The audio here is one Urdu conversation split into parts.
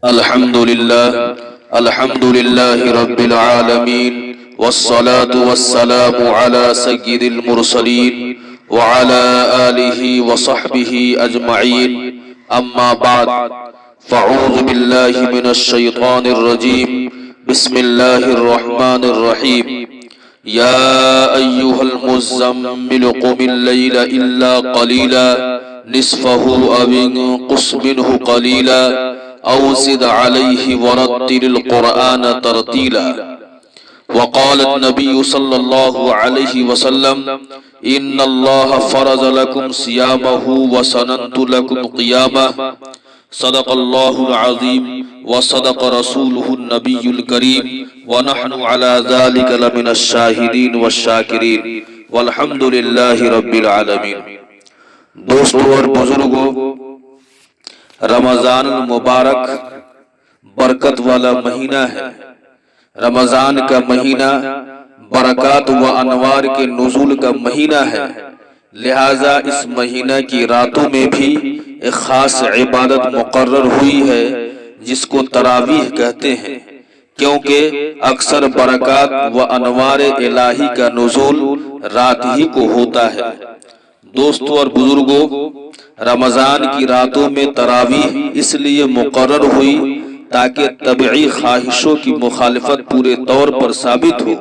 الحمد لله رب العالمين والصلاة والسلام على سيد المرسلين وعلى آله وصحبه أجمعين أما بعد فأعوذ بالله من الشيطان الرجيم بسم الله الرحمن الرحيم يا أيها المزمل قم الليل إلا قليلا نصفه أو انقص منه قليلا أو زد عليه ورتل القرآن ترتيلا وقال النبي صلى الله عليه وسلم إن الله فرض لكم صيامه وسننت لكم قيامه صدق الله العظيم وصدق رسوله النبي الكريم ونحن على ذلك لمن الشاهدين والشاكرين والحمد لله رب العالمين. دوستو اور بزرگوں، رمضان المبارک برکت والا مہینہ ہے. رمضان کا مہینہ برکات و انوار کے نزول کا مہینہ ہے، لہذا اس مہینہ کی راتوں میں بھی ایک خاص عبادت مقرر ہوئی ہے جس کو تراویح کہتے ہیں، کیونکہ اکثر برکات و انوار الہی کا نزول رات ہی کو ہوتا ہے. دوستو اور بزرگوں، رمضان کی راتوں میں تراویح اس لیے مقرر ہوئی تاکہ طبعی خواہشوں کی مخالفت پورے طور پر ثابت ہو،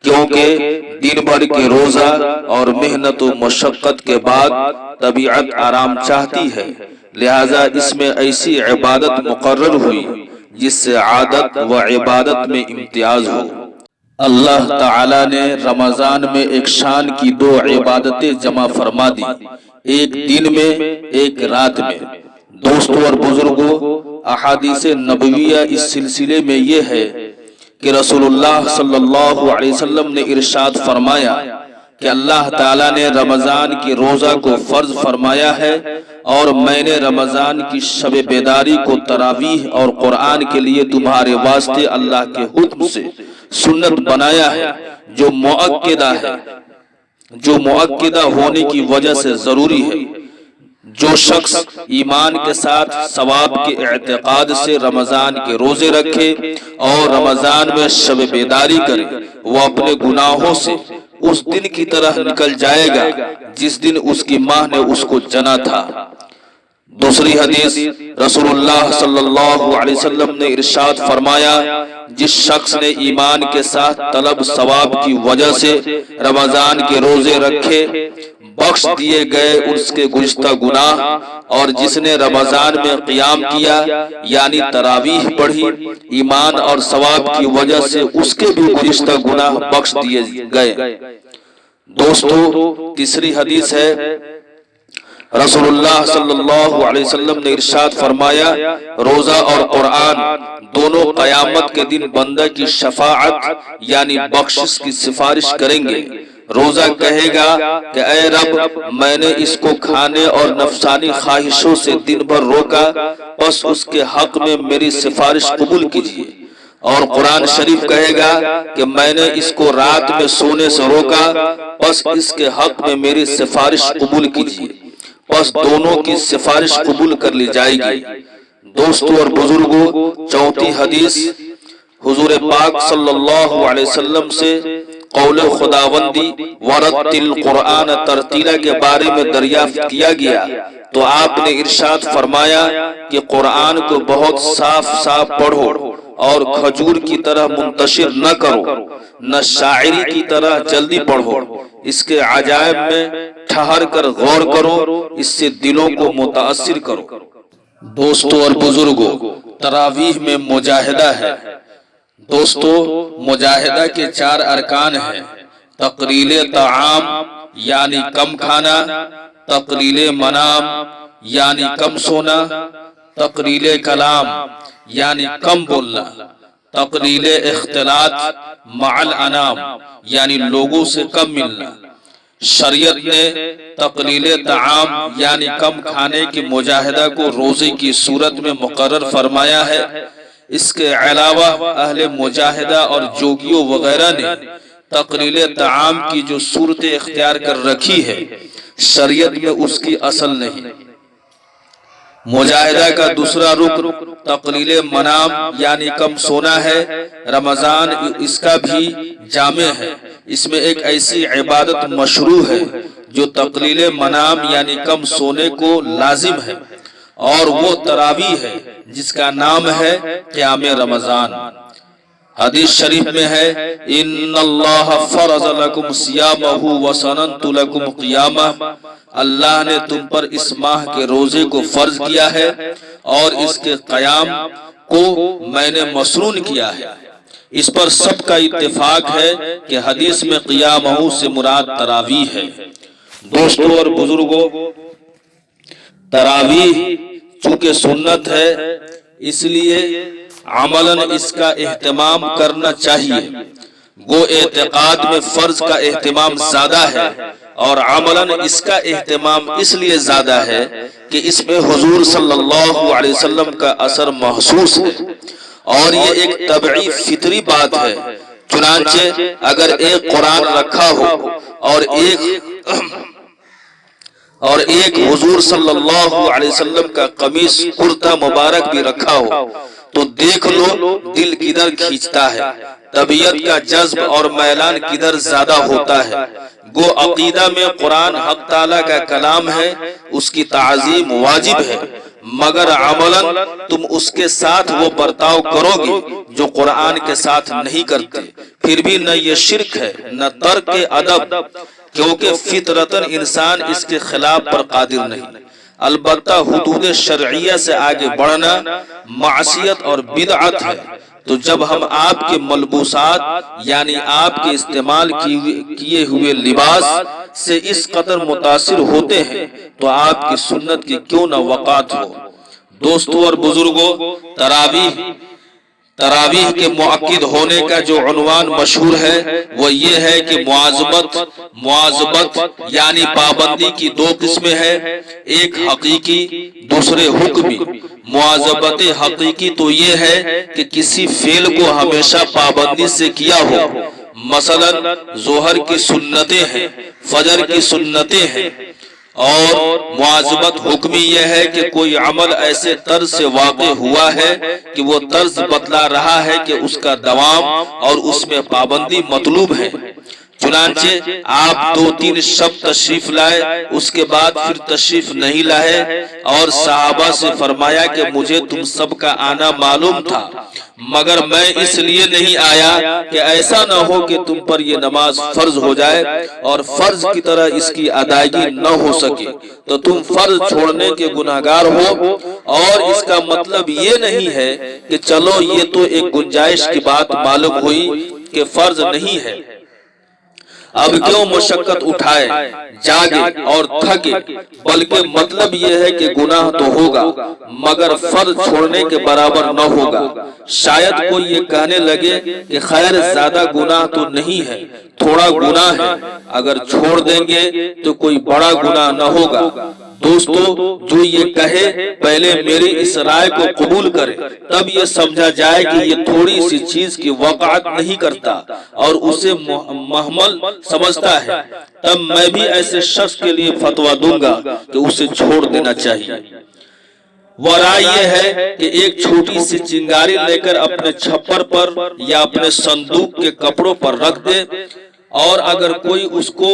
کیونکہ دن بھر کے روزہ اور محنت و مشقت کے بعد طبیعت آرام چاہتی ہے، لہذا اس میں ایسی عبادت مقرر ہوئی جس سے عادت و عبادت میں امتیاز ہو. اللہ تعالیٰ نے رمضان میں ایک شان کی دو عبادتیں جمع فرما دی، ایک دن میں ایک رات میں. دوستو اور بزرگوں، احادیث نبویہ اس سلسلے میں یہ ہے کہ رسول اللہ صلی اللہ علیہ وسلم نے ارشاد فرمایا کہ اللہ تعالیٰ نے رمضان کی روزہ کو فرض فرمایا ہے اور میں نے رمضان کی شب بیداری کو تراویح اور قرآن کے لیے تمہارے واسطے اللہ کے حکم سے سنت بنایا ہے، جو مؤکدہ ہونے کی وجہ سے ضروری ہے. جو شخص ایمان کے ساتھ ثواب کے اعتقاد سے رمضان کے روزے رکھے اور رمضان میں شب بیداری کرے، وہ اپنے گناہوں سے اس دن کی طرح نکل جائے گا جس دن اس کی ماں نے اس کو جنا تھا. دوسری حدیث، رسول اللہ صلی اللہ علیہ وسلم نے ارشاد فرمایا، جس شخص نے ایمان کے ساتھ طلب ثواب کی وجہ سے رمضان کے روزے رکھے، بخش دیے گئے اس کے گزشتہ گناہ، اور جس نے رمضان میں قیام کیا یعنی تراویح پڑھی، ایمان اور ثواب کی وجہ سے اس کے بھی گزشتہ گناہ بخش دیے گئے. دوستو، تیسری حدیث ہے، رسول اللہ صلی اللہ علیہ وسلم نے ارشاد فرمایا، روزہ اور قرآن دونوں قیامت کے دن بندہ کی شفاعت یعنی بخشش کی سفارش کریں گے. روزہ کہے گا کہ اے رب، میں نے اس کو کھانے اور نفسانی خواہشوں سے دن بھر روکا، بس اس کے حق میں میری سفارش قبول کیجیے. اور قرآن شریف کہے گا کہ میں نے اس کو رات میں سونے سے روکا، بس اس کے حق میں میری سفارش قبول کیجیے. بس دونوں کی سفارش قبول کر لی جائے گی. دوستو اور بزرگوں، چوتھی حدیث، حضور پاک صلی اللہ علیہ وسلم سے قول خداوندی ورتل قرآن ترتیلا کے بارے میں دریافت کیا گیا تو آپ نے ارشاد فرمایا کہ قرآن کو بہت صاف پڑھو اور کھجور کی طرح منتشر نہ کرو، نہ شاعری کی طرح جلدی پڑھو. اس کے عجائب میں ٹھہر کر غور کرو، اس سے دلوں کو متاثر کرو. دوستو اور بزرگوں، تراویح میں مجاہدہ ہے. دوستو، مجاہدہ کے 4 ارکان ہیں: تقلیل طعام یعنی کم کھانا، تقلیل منام یعنی کم سونا، تقلیل کلام یعنی کم بولنا، تقلیل اختلاط مع الانام یعنی لوگوں سے کم ملنا. شریعت نے تقلیل طعام یعنی کم کھانے کی مجاہدہ کو روزے کی صورت میں مقرر فرمایا ہے. اس کے علاوہ اہل مجاہدہ اور جوگیوں وغیرہ نے تقلیل طعام کی جو صورت اختیار کر رکھی ہے، شریعت میں اس کی اصل نہیں. مجاہدہ کا دوسرا رکن تقلیل منام یعنی کم سونا ہے۔ رمضان اس کا بھی جامع ہے۔ اس میں ایک ایسی عبادت مشروع ہے جو تقلیل منام یعنی کم سونے کو لازم ہے، اور وہ تراویح ہے جس کا نام ہے قیام رمضان۔ حدیث شریف میں ہے ان اللہ فرض لکم صیامہ وسننت لکم قیامہ، اللہ نے تم پر اس ماہ کے روزے کو فرض کیا ہے اور اس کے قیام کو میں نے مسنون کیا ہے۔ اس پر سب کا اتفاق ہے کہ حدیث میں قیامہ سے مراد تراویح ہے۔ دوستو اور بزرگوں، تراویح چونکہ سنت ہے اس لیے عملاً اس کا اہتمام کرنا چاہیے۔ گو اعتقاد میں فرض کا اہتمام زیادہ ہے اور عملاً اس کا اہتمام اس لیے زیادہ ہے کہ اس میں حضور صلی اللہ علیہ وسلم کا اثر محسوس ہے، اور یہ ایک طبعی فطری بات ہے۔ چنانچہ اگر ایک قرآن رکھا ہو اور ایک حضور صلی اللہ علیہ وسلم کا قمیص کرتا مبارک بھی رکھا ہو تو دیکھ لو دل کدھر کھینچتا ہے، طبیعت کا جذب اور میلان کدھر زیادہ ہوتا ہے۔ گو عقیدہ میں قرآن حق تعالیٰ کا کلام ہے، اس کی تعظیم واجب ہے، مگر عملاً تم اس کے ساتھ وہ برتاؤ کرو گے جو قرآن کے ساتھ نہیں کرتے، پھر بھی نہ یہ شرک ہے نہ ترک ادب، کیونکہ فطرتاً انسان اس کے خلاف پر قادر نہیں۔ البتہ حدود شرعیہ سے آگے بڑھنا معصیت اور بدعت ہے۔ تو جب ہم آپ کے ملبوسات یعنی آپ کے استعمال کیے ہوئے لباس سے اس قدر متاثر ہوتے ہیں تو آپ کی سنت کی کیوں نہ وقعت ہو۔ دوستو اور بزرگوں، تراویح کے مؤکد ہونے کا جو عنوان مشہور ہے وہ یہ ہے کہ مواظبت یعنی پابندی کی دو قسمیں ہیں، ایک حقیقی دوسرے حکمی۔ مواظبت حقیقی تو یہ ہے کہ کسی فعل کو ہمیشہ پابندی سے کیا ہو، مثلا ظہر کی سنتیں ہیں، فجر کی سنتیں ہیں، اور مواظبت حکمی یہ ہے کہ کوئی عمل ایسے طرز سے واقع ہوا ہے کہ وہ طرز بتلا رہا ہے کہ اس کا دوام اور اس میں پابندی مطلوب ہے۔ چنانچہ آپ 2-3 شب تشریف لائے، اس کے بعد پھر تشریف نہیں لائے، اور صحابہ سے فرمایا کہ مجھے تم سب کا آنا معلوم تھا، مگر میں اس لیے نہیں آیا کہ ایسا نہ ہو کہ تم پر یہ نماز فرض ہو جائے اور فرض کی طرح اس کی ادائیگی نہ ہو سکے تو تم فرض چھوڑنے کے گناہگار ہو۔ اور اس کا مطلب یہ نہیں ہے کہ چلو یہ تو ایک گنجائش کی بات معلوم ہوئی کہ فرض نہیں ہے، اب کیوں مشقت اٹھائے، جاگے اور تھکے، بلکہ مطلب یہ ہے کہ گناہ تو ہوگا مگر فرض چھوڑنے کے برابر نہ ہوگا۔ شاید کوئی یہ کہنے لگے کہ خیر زیادہ گناہ تو نہیں ہے، تھوڑا گناہ ہے، اگر چھوڑ دیں گے تو کوئی بڑا گناہ نہ ہوگا۔ دوستو، جو یہ کہے پہلے میری اس رائے کو قبول کرے، تب یہ سمجھا جائے کہ یہ تھوڑی سی چیز کی وقعت نہیں کرتا اور اسے محمل سمجھتا ہے، تب میں بھی ایسے شخص کے لیے فتویٰ دوں گا کہ اسے چھوڑ دینا چاہیے۔ وہ رائے یہ ہے کہ ایک چھوٹی سی چنگاری لے کر اپنے چھپر پر یا اپنے صندوق کے کپڑوں پر رکھ دے، اور اگر کوئی اس کو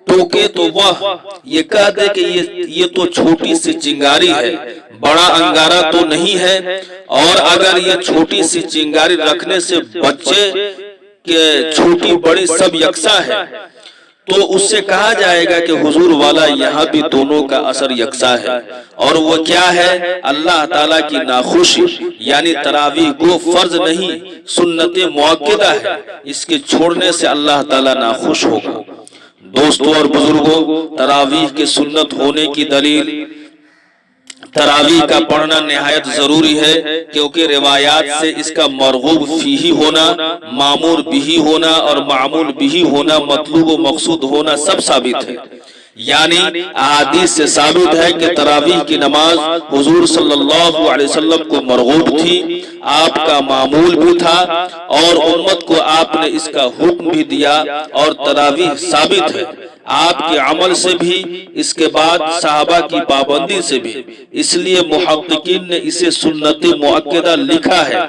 ٹوکے تو وہ یہ کہہ دے کہ یہ تو چھوٹی سی چنگاری ہے، بڑا انگارہ تو نہیں ہے، اور اگر یہ چھوٹی سی چنگاری رکھنے سے بچے کہ چھوٹی بڑی سب یکساں ہے تو اس سے کہا جائے گا کہ حضور والا یہاں بھی دونوں کا اثر یکساں ہے، اور وہ کیا ہے؟ اللہ تعالیٰ کی ناخوشی، یعنی تراویح کو فرض نہیں سنت مؤکدہ ہے، اس کے چھوڑنے سے اللہ تعالیٰ ناخوش ہوگا۔ دوستو اور بزرگوں، تراویح کے سنت ہونے کی دلیل، تراویح کا پڑھنا نہایت ضروری ہے کیونکہ روایات سے اس کا مرغوب فیہ ہونا، مامور بھی ہونا اور معمول بھی ہونا، مطلوب و مقصود ہونا سب ثابت ہے۔ یعنی احادیث سے ثابت ہے کہ تراویح کی نماز حضور صلی اللہ علیہ وسلم کو مرغوب تھی، آپ کا معمول بھی تھا، اور امت کو آپ نے اس کا حکم بھی دیا، اور تراویح ثابت ہے آپ کے عمل سے بھی، اس کے بعد صحابہ کی پابندی سے بھی، اس لیے محققین نے اسے سنت مؤکدہ لکھا ہے۔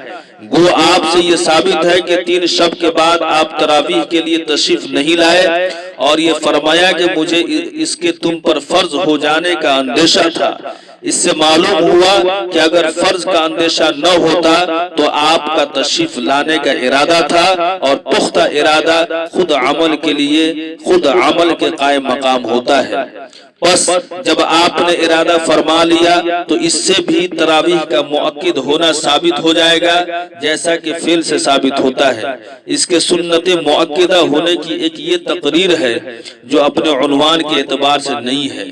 گو آپ سے یہ ثابت ہے کہ 3 شب کے بعد آپ تراویح کے لیے تشریف نہیں لائے، اور یہ فرمایا کہ مجھے اس کے تم پر فرض ہو جانے کا اندیشہ تھا۔ اس سے معلوم ہوا کہ اگر فرض کا اندیشہ نہ ہوتا تو آپ کا تشریف لانے کا ارادہ تھا، اور پختہ ارادہ خود عمل کے لیے خود عمل کے قائم مقام ہوتا ہے۔ بس جب آپ نے ارادہ فرما لیا تو اس سے بھی تراویح کا مؤکد ہونا ثابت ہو جائے گا، جیسا کہ فعل سے ثابت ہوتا ہے۔ اس کے سنت مؤکدہ ہونے کی ایک یہ تقریر ہے جو اپنے عنوان کے اعتبار سے نہیں ہے۔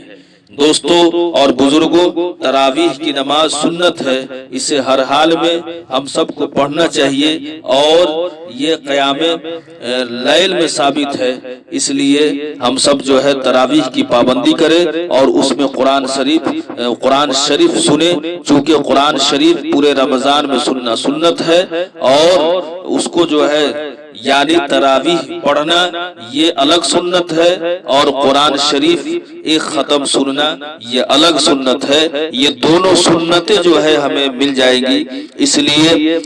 دوستو اور بزرگوں، تراویح کی نماز سنت ہے، اسے ہر حال میں ہم سب کو پڑھنا چاہیے، اور یہ قیام لیل میں ثابت ہے، اس لیے ہم سب جو ہے تراویح کی پابندی کریں، اور اس میں قرآن شریف سنیں، چونکہ قرآن شریف پورے رمضان میں سننا سنت ہے، اور اس کو جو ہے یعنی تراویح پڑھنا یہ الگ سنت ہے، اور قرآن شریف ایک ختم سننا یہ الگ سنت ہے۔ یہ دونوں سنتیں جو ہے ہمیں مل جائے گی، اس لیے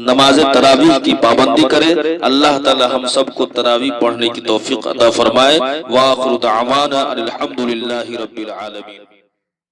نماز تراویح کی پابندی کرے۔ اللہ تعالی ہم سب کو تراویح پڑھنے کی توفیق عطا فرمائے۔ وآخر دعوانا الحمدللہ رب العالمین۔